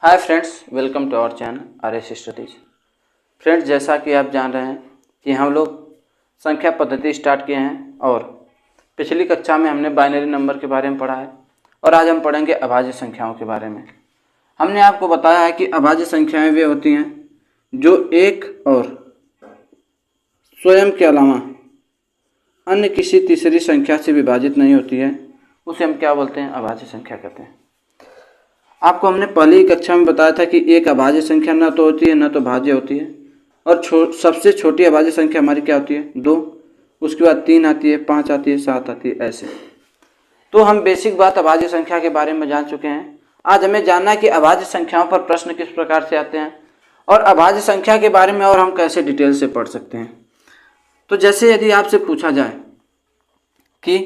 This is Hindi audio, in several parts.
Hi friends, welcome to our channel R S. Studies. Friends, जैसा कि आप जान रहे हैं कि हम लोग संख्या पद्धति स्टार्ट किए हैं और पिछली कक्षा में हमने बाइनरी नंबर के बारे में पढ़ा है और आज हम पढ़ेंगे अभाज्य संख्याओं के बारे में। हमने आपको बताया है कि अभाज्य संख्याएं वे होती हैं जो एक और स्वयं के अलावा अन्य किसी तीसरी संख्या से विभाजित नहीं होती है, उसे हम क्या बोलते हैं? अभाज्य संख्या कहते हैं। आपको हमने पहली ही कक्षा में बताया था कि एक अभाज्य संख्या न तो होती है न तो भाज्य होती है और सबसे छोटी अभाज्य संख्या हमारी क्या होती है? 2। उसके बाद 3 आती है, 5 आती है, 7 आती है, ऐसे। तो हम बेसिक बात अभाज्य संख्या के बारे में जान चुके हैं। आज हमें जानना है कि अभाज्य संख्याओं पर प्रश्न किस प्रकार से आते हैं और अभाज्य संख्या के बारे में और हम कैसे डिटेल से पढ़ सकते हैं। तो जैसे यदि आपसे पूछा जाए कि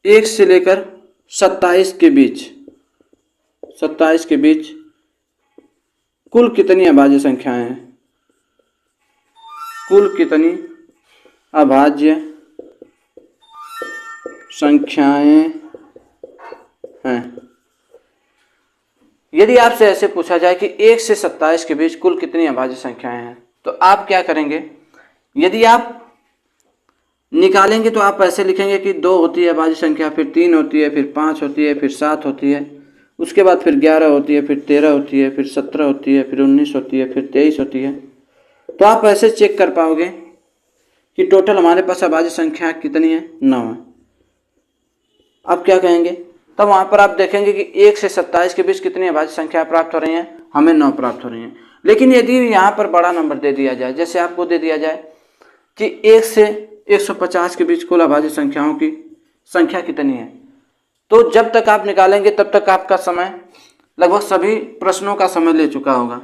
1 से लेकर 27 के बीच कुल कितनी अभाज्य संख्याएं हैं? कुल कितनी अभाज्य संख्याएं हैं? यदि आपसे ऐसे पूछा जाए कि 1 से 27 के बीच कुल कितनी अभाज्य संख्याएं हैं, तो आप क्या करेंगे? यदि आप निकालेंगे तो आप ऐसे लिखेंगे कि 2 होती है अभाज्य संख्या, फिर 3 होती है, फिर 5 होती है, फिर 7 होती है, उसके बाद फिर 11 होती है, फिर 13 होती है, फिर 17 होती है, फिर 19 होती है, फिर 23 होती है। तो आप ऐसे चेक कर पाओगे कि टोटल हमारे पास अभाज्य संख्या कितनी है? 9 है। अब क्या कहेंगे? तब वहाँ पर आप देखेंगे कि 1 से 27 के बीच कितनी अभाज्य संख्या प्राप्त हो रही हैं? हमें 9 प्राप्त हो रही हैं। लेकिन यदि यहाँ पर बड़ा नंबर दे दिया जाए, जैसे आपको दे दिया जाए कि 1 से 150 के बीच कुल अभाज्य संख्याओं की संख्या कितनी है, तो जब तक आप निकालेंगे तब तक आपका समय लगभग सभी प्रश्नों का समय ले चुका होगा।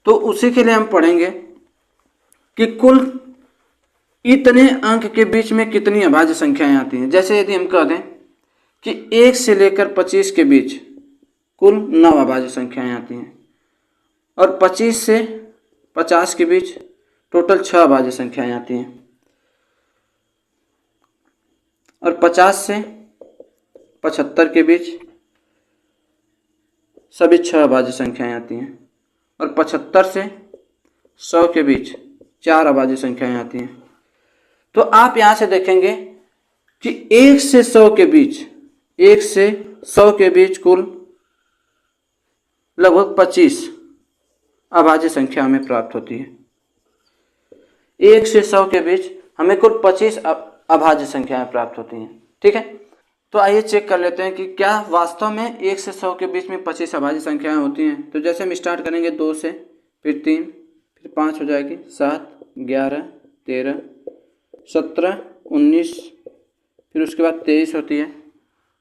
तो उसी के लिए हम पढ़ेंगे कि कुल इतने अंक के बीच में कितनी अभाज्य संख्याएं आती हैं। जैसे यदि हम कह दें कि 1 से लेकर 25 के बीच कुल 9 अभाज्य संख्याएं आती हैं और 25 से 50 के बीच टोटल 6 अभाज्य संख्याएं आती हैं और 50 से 75 के बीच सभी 6 अभाज्य संख्याएं आती हैं और 75 से 100 के बीच 4 अभाज्य संख्याएं आती हैं। तो आप यहाँ से देखेंगे कि 1 से 100 के बीच कुल लगभग 25 अभाज्य संख्या हमें प्राप्त होती है। 1 से 100 के बीच हमें कुल 25 अभाज्य संख्याएं प्राप्त होती हैं। ठीक है, तो आइए चेक कर लेते हैं कि क्या वास्तव में 1 से 100 के बीच में 25 अभाज्य संख्याएं होती हैं। तो जैसे हम स्टार्ट करेंगे 2 से, फिर 3, फिर 5 हो जाएगी, 7, 11, 13, 17, 19, फिर उसके बाद 23 होती है,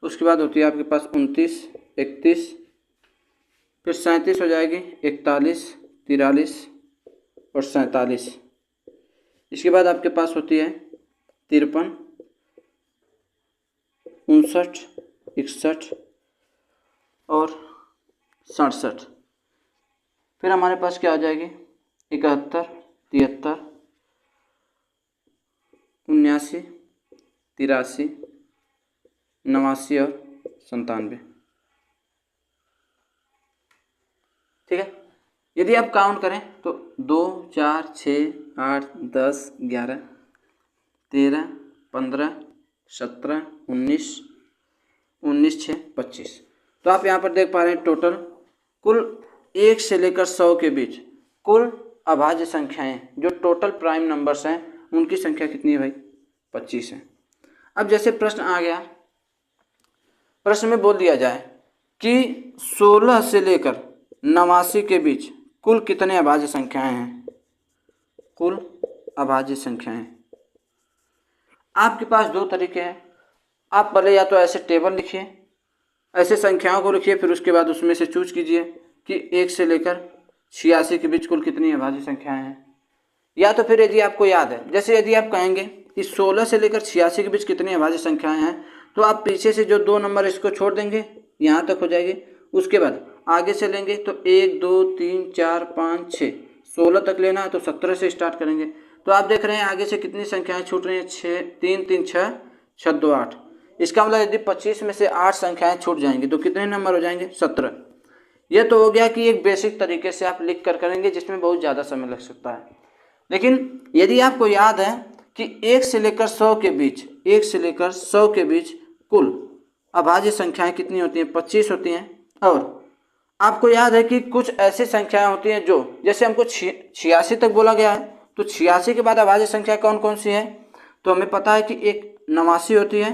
उसके बाद होती है आपके पास 29, 31, फिर 37 हो जाएगी, 41, 43 और 47। इसके बाद आपके पास होती है 53, 59, 61 और 67। फिर हमारे पास क्या हो जाएगी? 71, 73, 79, 83, 89 और 97। ठीक है, यदि आप काउंट करें तो 2, 4, 6, 8, 10, 11, 13, 15, 17, 19, 6, 25। तो आप यहाँ पर देख पा रहे हैं टोटल कुल 1 से लेकर 100 के बीच कुल अभाज्य संख्याएं जो टोटल प्राइम नंबर्स हैं उनकी संख्या कितनी है भाई? 25 है। अब जैसे प्रश्न आ गया, प्रश्न में बोल दिया जाए कि 16 से लेकर 89 के बीच कुल कितने अभाज्य संख्याएं हैं? कुल अभाज्य संख्याएं आपके पास 2 तरीके हैं। आप पहले या तो ऐसे टेबल लिखिए, ऐसे संख्याओं को लिखिए, फिर उसके बाद उसमें से चूज कीजिए कि 1 से लेकर 86 के बीच कुल कितनी अभाज्य संख्याएं हैं। या तो फिर यदि आपको याद है, जैसे यदि आप कहेंगे कि 16 से लेकर 86 के बीच कितनी अभाज्य संख्याएं हैं, तो आप पीछे से जो 2 नंबर इसको छोड़ देंगे, यहाँ तक हो जाएगी। उसके बाद आगे से लेंगे तो 1, 2, 3, 4, 5, 6, 16 तक लेना है तो 17 से स्टार्ट करेंगे। तो आप देख रहे हैं आगे से कितनी संख्याएं छूट रही हैं? 6, 3, 3, 6, 6, 2, 8। इसका मतलब यदि 25 में से 8 संख्याएं छूट जाएंगी तो कितने नंबर हो जाएंगे? 17। यह तो हो गया कि एक बेसिक तरीके से आप लिख कर करेंगे जिसमें बहुत ज़्यादा समय लग सकता है। लेकिन यदि आपको याद है कि 1 से लेकर 100 के बीच, 1 से लेकर 100 के बीच कुल अभाज्य संख्याएं कितनी होती हैं? 25 होती हैं। और आपको याद है कि कुछ ऐसी संख्याएं होती हैं जो, जैसे हमको 86 तक बोला गया है, तो 86 के बाद अभाज्य संख्या कौन कौन सी है? तो हमें पता है कि एक 89 होती है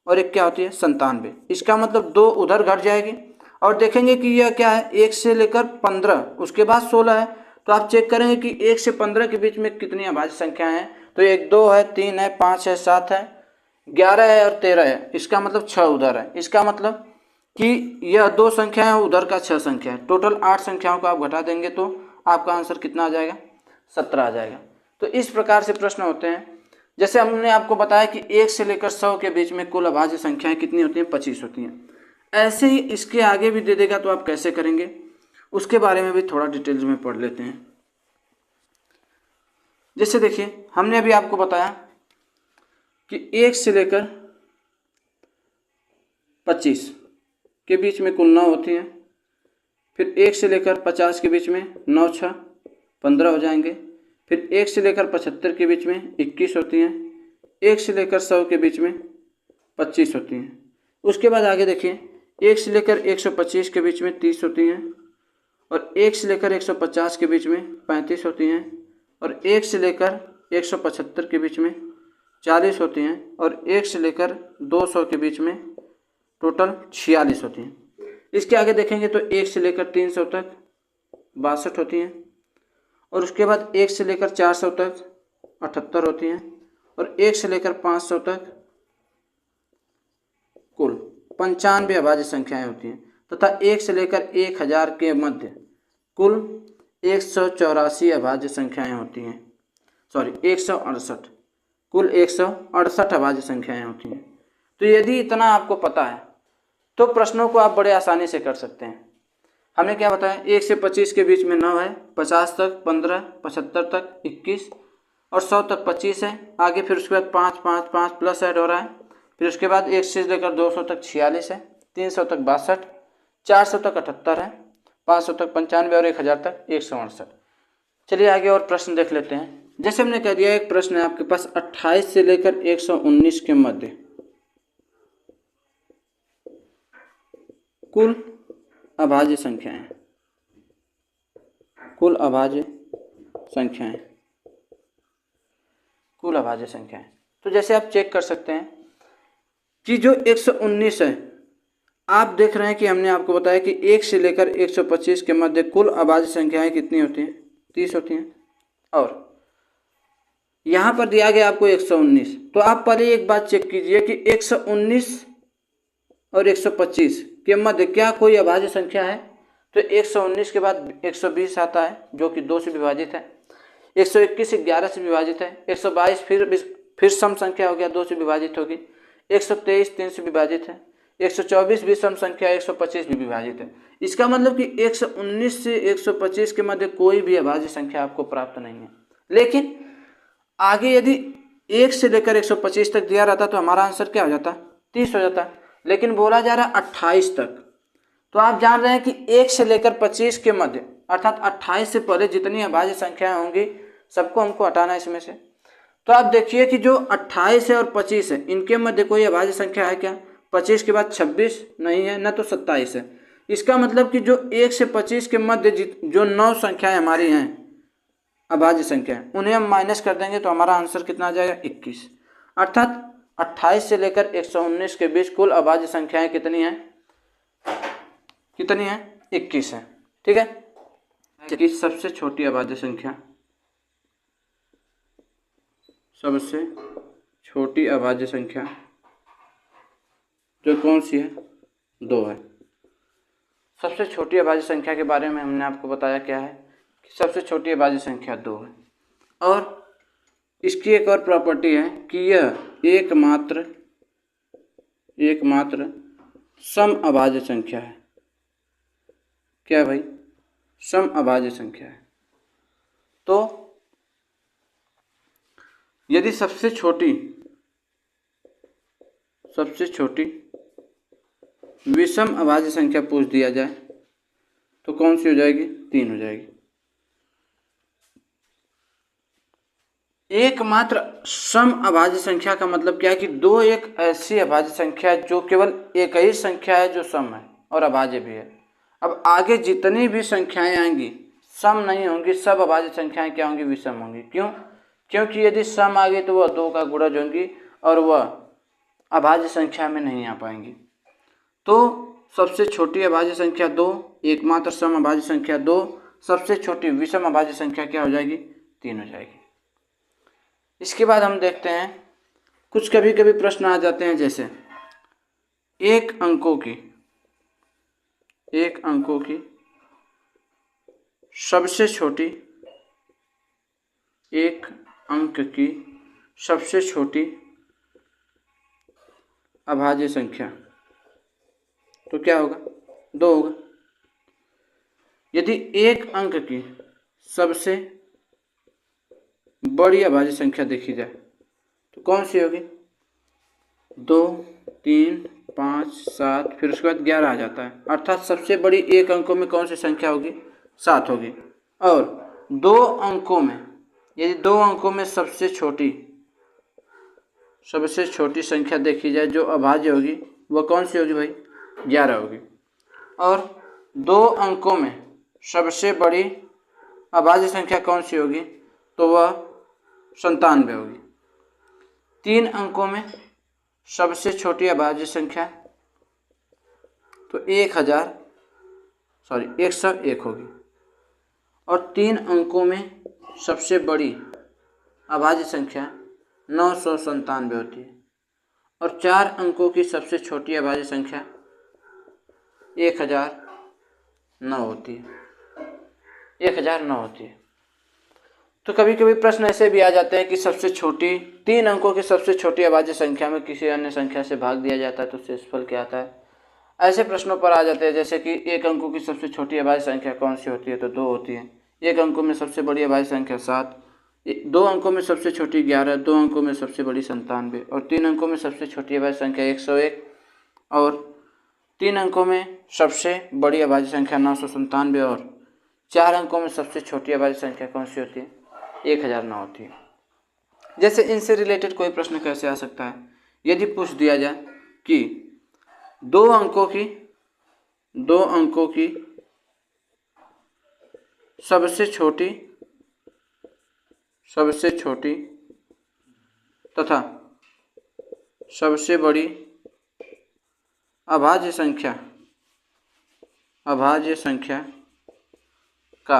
और एक क्या होती है? 97। इसका मतलब 2 उधर घट जाएगी। और देखेंगे कि यह क्या है? 1 से लेकर 15, उसके बाद 16 है। तो आप चेक करेंगे कि 1 से 15 के बीच में कितनी अभाज्य संख्याएं हैं? तो 1 2 है, 3 है, 5 है, 7 है, 11 है और 13 है। इसका मतलब 6 उधर है। इसका मतलब कि यह 2 संख्या है, उधर का 6 संख्या है। टोटल 8 संख्याओं को आप घटा देंगे तो आपका आंसर कितना आ जाएगा? 17 आ जाएगा। तो इस प्रकार से प्रश्न होते हैं। जैसे हमने आपको बताया कि 1 से लेकर 100 के बीच में कुल अभाज्य संख्याएं कितनी होती हैं? 25 होती हैं। ऐसे ही इसके आगे भी दे देगा तो आप कैसे करेंगे, उसके बारे में भी थोड़ा डिटेल्स में पढ़ लेते हैं। जैसे देखिए, हमने अभी आपको बताया कि 1 से लेकर 25 के बीच में कुल 9 होती हैं। फिर 1 से लेकर 50 के बीच में 9 6 15 हो जाएंगे। फिर 1 से लेकर 75 के बीच में 21 होती हैं। 1 से लेकर 100 के बीच में 25 होती हैं। उसके बाद आगे देखिए, 1 से लेकर 125 के बीच में 30 होती हैं। और 1 से लेकर 150 के बीच में 35 होती हैं। और 1 से लेकर 175 के बीच में 40 होती हैं। और 1 से लेकर 200 के बीच में टोटल 46 होती हैं। इसके आगे देखेंगे तो 1 से लेकर 300 तक 62 होती हैं। और उसके बाद 1 से लेकर 400 तक 78 होती हैं। और 1 से लेकर 500 तक कुल 95 अभाज्य संख्याएं होती हैं। तथा 1 से लेकर 1000 के मध्य कुल 184 अभाज्य संख्याएं होती हैं। 168, कुल 168 अभाज्य संख्याएं होती हैं। तो यदि इतना आपको पता है तो प्रश्नों को आप बड़े आसानी से कर सकते हैं। हमने क्या बताया? 1 से 25 के बीच में 9 है, 50 तक 15, 75 तक 21 और 100 तक 25 है। आगे फिर उसके बाद 5 5 5 प्लस ऐड हो रहा है। फिर उसके बाद 1 से लेकर 200 तक 46 है, 300 तक 62, 400 तक 78 है, 500 तक 95 और 1000 तक 168। चलिए आगे और प्रश्न देख लेते हैं। जैसे हमने कह दिया, एक प्रश्न है आपके पास 28 से लेकर 119 के मध्य कुल अभाज्य संख्याएं, कुल अभाज्य संख्याएं, कुल अभाज्य संख्याएं। तो जैसे आप चेक कर सकते हैं कि जो 119 है, आप देख रहे हैं कि हमने आपको बताया कि 1 से लेकर 125 के मध्य कुल अभाज्य संख्याएं कितनी होती हैं? 30 होती हैं। और यहाँ पर दिया गया आपको 119। तो आप पहले एक बात चेक कीजिए कि 119 और 125 के मध्य क्या कोई अभाज्य संख्या है? तो 119 के बाद 120 आता है जो कि 2 से विभाजित है। 121 11 से विभाजित है। 122 फिर सम संख्या हो गया, 2 से विभाजित होगी। 123 3 से विभाजित है। 124 भी सम संख्या, 125 भी विभाजित है। इसका मतलब कि 119 से 125 के मध्य कोई भी अभाज्य संख्या आपको प्राप्त नहीं है। लेकिन आगे यदि 1 से लेकर 125 तक दिया रहता तो हमारा आंसर क्या हो जाता? 30 हो जाता। लेकिन बोला जा रहा 28 तक। तो आप जान रहे हैं कि 1 से लेकर 25 के मध्य अर्थात 28 से पहले जितनी अभाज्य संख्याएं होंगी सबको हमको हटाना है इसमें से। तो आप देखिए कि जो 28 है और 25 है, इनके मध्य कोई अभाज्य संख्या है क्या? 25 के बाद 26 नहीं है, न तो 27 है। इसका मतलब कि जो 1 से 25 के मध्य जो 9 संख्याएं हमारी हैं अभाज्य संख्या, उन्हें हम माइनस कर देंगे तो हमारा आंसर कितना आ जाएगा? 21। अर्थात 28 से लेकर 119 के बीच कुल अभाज्य संख्याएं कितनी हैं? कितनी हैं? 21 है। ठीक है। कि सबसे छोटी अभाज्य संख्या, सबसे छोटी अभाज्य संख्या जो कौन सी है? 2 है। सबसे छोटी अभाज्य संख्या के बारे में हमने आपको बताया क्या है कि सबसे छोटी अभाज्य संख्या 2 है। और इसकी एक और प्रॉपर्टी है कि यह एकमात्र सम अभाज्य संख्या है। क्या भाई? सम अभाज्य संख्या है। तो यदि सबसे सबसे छोटी विषम अभाज्य संख्या पूछ दिया जाए तो कौन सी हो जाएगी? 3 हो जाएगी। एकमात्र सम अभाज्य संख्या का मतलब क्या है कि दो एक ऐसी अभाज्य संख्या है जो केवल एक ही संख्या है जो सम है और अभाज्य भी है। अब आगे जितनी भी संख्याएं आएंगी सम नहीं होंगी, सब अभाज्य संख्याएं क्या होंगी? विषम होंगी। क्यों? क्योंकि यदि सम आ गई तो वह 2 का गुणज होंगी और वह अभाज्य संख्या में नहीं आ पाएंगी। तो सबसे छोटी अभाज्य संख्या 2, एकमात्र सम अभाज्य संख्या 2, सबसे छोटी विषम अभाज्य संख्या क्या हो जाएगी? 3 हो जाएगी। इसके बाद हम देखते हैं कुछ कभी कभी प्रश्न आ जाते हैं, जैसे एक अंकों की सबसे छोटी, एक अंक की सबसे छोटी अभाज्य संख्या तो क्या होगा? 2 होगा। यदि एक अंक की सबसे बड़ी अभाज्य संख्या देखी जाए तो कौन सी होगी? 2, 3, 5, 7, फिर उसके बाद 11 आ जाता है, अर्थात सबसे बड़ी एक अंकों में कौन सी संख्या होगी? 7 होगी। और 2 अंकों में, यदि 2 अंकों में सबसे छोटी संख्या देखी जाए जो अभाज्य होगी वह कौन सी होगी भाई? 11 होगी। और 2 अंकों में सबसे बड़ी अभाज्य संख्या कौन सी होगी? तो वह 97 होगी। 3 अंकों में सबसे छोटी अभाज्य संख्या तो 101 होगी। और 3 अंकों में सबसे बड़ी अभाज्य संख्या 997 होती है। और 4 अंकों की सबसे छोटी अभाज्य संख्या 1009 होती है। 1009 होती है। तो कभी कभी प्रश्न ऐसे भी आ जाते हैं कि सबसे छोटी 3 अंकों की सबसे छोटी अभाज्य संख्या में किसी अन्य संख्या से भाग दिया जाता है तो शेषफल क्या आता है? ऐसे प्रश्नों पर आ जाते हैं, जैसे कि एक अंकों की सबसे छोटी अभाज्य संख्या कौन सी होती है? तो 2 होती है। एक अंकों में सबसे बड़ी अभाज्य संख्या 7, 2 अंकों में सबसे छोटी 11, 2 अंकों में सबसे बड़ी 97 और 3 अंकों में सबसे छोटी अभाज्य संख्या 101 और 3 अंकों में सबसे बड़ी अभाज्य संख्या 997 और 4 अंकों में सबसे छोटी अभाज्य संख्या कौन सी होती है? 1009 होती है। जैसे इनसे रिलेटेड कोई प्रश्न कैसे आ सकता है? यदि पूछ दिया जाए कि 2 अंकों की सबसे छोटी तथा सबसे बड़ी अभाज्य संख्या का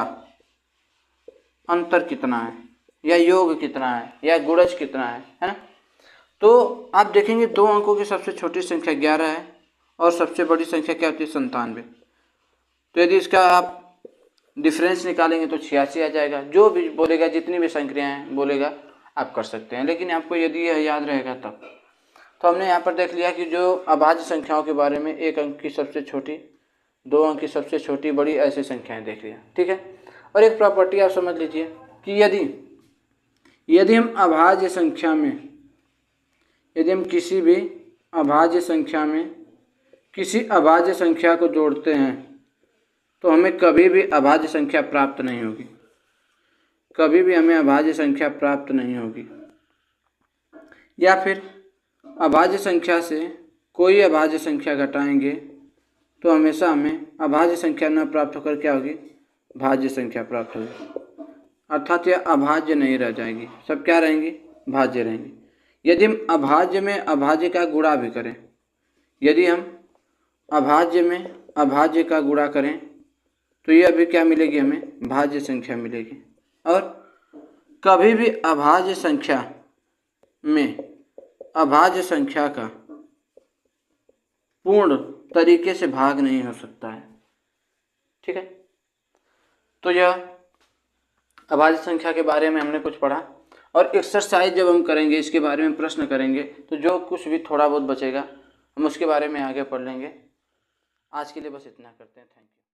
अंतर कितना है या योग कितना है या गुणज कितना है ना? तो आप देखेंगे 2 अंकों की सबसे छोटी संख्या 11 है और सबसे बड़ी संख्या क्या होती है? 97। तो यदि इसका आप डिफरेंस निकालेंगे तो 86 आ जाएगा। जो भी बोलेगा, जितनी भी संख्याएं बोलेगा आप कर सकते हैं, लेकिन आपको यदि यह याद रहेगा तब। तो हमने यहाँ पर देख लिया कि जो अभाज्य संख्याओं के बारे में, एक अंक की सबसे छोटी, 2 अंक की सबसे छोटी, बड़ी, ऐसी संख्याएं देख लिया। ठीक है। और एक प्रॉपर्टी आप समझ लीजिए कि यदि हम अभाज्य संख्या में, यदि हम किसी भी अभाज्य संख्या में किसी अभाज्य संख्या को जोड़ते हैं तो हमें कभी भी अभाज्य संख्या प्राप्त नहीं होगी, कभी भी हमें अभाज्य संख्या प्राप्त नहीं होगी। या फिर अभाज्य संख्या से कोई अभाज्य संख्या घटाएंगे तो हमेशा हमें अभाज्य संख्या न प्राप्त होकर क्या होगी? भाज्य संख्या प्राप्त होगी। अर्थात यह अभाज्य नहीं रह जाएंगी, सब क्या रहेंगी? भाज्य रहेंगी। यदि हम अभाज्य में अभाज्य का गुणा भी करें, यदि हम अभाज्य में अभाज्य का गुणा करें तो यह भी क्या मिलेगी? हमें भाज्य संख्या मिलेगी। और कभी भी अभाज्य संख्या में अभाज्य संख्या का पूर्ण तरीके से भाग नहीं हो सकता है। ठीक है। तो यह अभाज्य संख्या के बारे में हमने कुछ पढ़ा, और एक्सरसाइज जब हम करेंगे, इसके बारे में प्रश्न करेंगे, तो जो कुछ भी थोड़ा बहुत बचेगा हम उसके बारे में आगे पढ़ लेंगे। आज के लिए बस इतना करते हैं। Thank you.